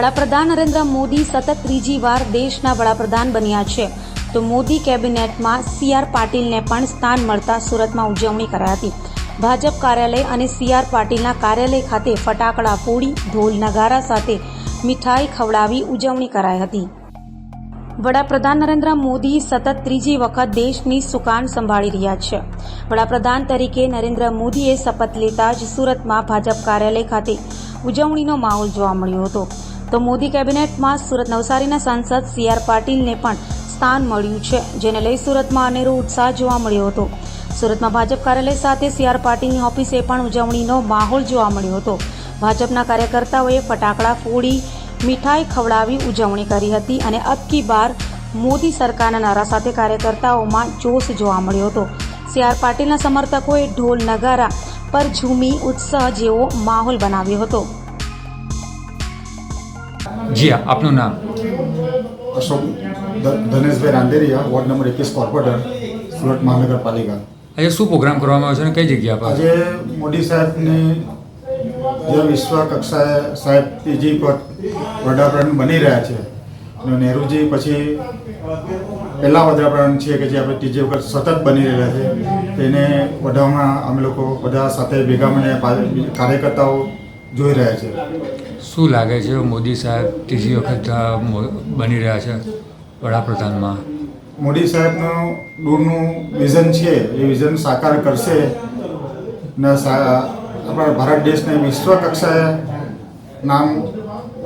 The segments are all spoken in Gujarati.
વડાપ્રધાન નરેન્દ્ર મોદી સતત ત્રીજી વાર દેશના વડાપ્રધાન બન્યા છે, તો મોદી કેબિનેટમાં CR પાટીલને પણ સ્થાન મળતા સુરતમાં ઉજવણી કરાઈ હતી. ભાજપ કાર્યાલય અને CR પાટીલના કાર્યાલય ખાતે ફટાકડા ફોડી ઢોલ નગારા સાથે મીઠાઈ ખવડાવી ઉજવણી કરાઈ હતી. વડાપ્રધાન નરેન્દ્ર મોદી સતત ત્રીજી વખત દેશની સુકાન સંભાળી રહ્યા છે. વડાપ્રધાન તરીકે નરેન્દ્ર મોદીએ શપથ લેતા જ સુરતમાં ભાજપ કાર્યાલય ખાતે ઉજવણીનો માહોલ જોવા મળ્યો હતો. તો મોદી કેબિનેટમાં સુરત નવસારીના સાંસદ CR પાટીલને પણ સ્થાન મળ્યું છે, જેને લઈ સુરતમાં અનેરો ઉત્સાહ જોવા મળ્યો હતો. સુરતમાં ભાજપ કાર્યાલય સાથે CR પાટીલની ઓફિસે પણ ઉજવણીનો માહોલ જોવા મળ્યો હતો. ભાજપના કાર્યકર્તાઓએ ફટાકડા ફોડી મીઠાઈ ખવડાવી ઉજવણી કરી હતી અને અબ કી બાર મોદી સરકારના નારા સાથે કાર્યકર્તાઓમાં જોશ જોવા મળ્યો હતો. CR પાટીલના સમર્થકોએ ઢોલ નગારા પર ઝૂમી ઉત્સાહ જેવો માહોલ બનાવ્યો હતો. જી આપનું નામ? Ashok Dhaneshbhai Randeria, ward number 21 corporator, Surat મહાનગરપાલિકા. આજે શું પ્રોગ્રામ કરવામાં આવ્યો છે અને કઈ જગ્યા પર? આજે મોદી સાહેબની જે વિશ્વ કક્ષાએ સાહેબ ત્રીજી વડાપ્રધાન બની રહ્યા છે અને નહેરુજી પછી પહેલા વડાપ્રધાન છે કે જે આપણે ત્રીજી વખત સતત બની રહ્યા છે, તેને વધાવવામાં અમે લોકો બધા સાથે ભેગા મળીને કાર્યકર્તાઓ જોઈ રહ્યા છે. શું લાગે છે મોદી સાહેબ ત્રીજી વખત બની રહ્યા છે વડાપ્રધાનમાં? મોદી સાહેબનું દૂરનું વિઝન છે, એ વિઝન સાકાર કરશે ને આપણા ભારત દેશને વિશ્વ કક્ષાએ નામ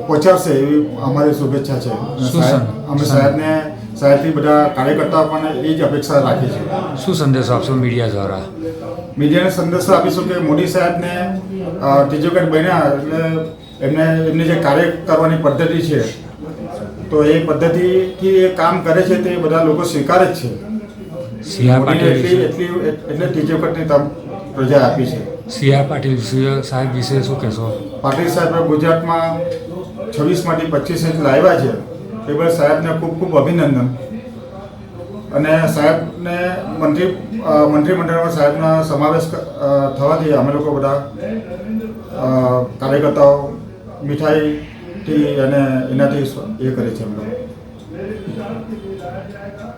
પહોંચાડશે એવી અમારી શુભેચ્છા છે. અમે સાહેબથી બધા કાર્યકર્તાઓ પણ એ જ અપેક્ષા રાખીએ છીએ. શું સંદેશો આપશો મીડિયા દ્વારા? મીડિયાને સંદેશો આપીશું કે મોદી સાહેબને ત્રીજી વખત બન્યા એટલે એમની જે કાર્ય કરવાની પદ્ધતિ છે, તો એ પદ્ધતિથી એ કામ કરે છે તે બધા લોકો સ્વીકારે જ છે. CR પાટીલ એટલે ત્રીજી વખતની પ્રજા આપી છે. CR પાટીલ સાહેબ વિશે શું કહેશો? પાટીલ સાહેબ ગુજરાતમાં 26માંથી 25 ઇંચ લાવ્યા છે, એ બધા સાહેબને ખૂબ ખૂબ અભિનંદન. અને સાહેબને મંત્રીમંડળમાં સાહેબના સમાવેશ થવાથી અમે લોકો બધા કાર્યકર્તાઓ મીઠાઈથી અને એનાથી એ કરે છે અમે લોકો.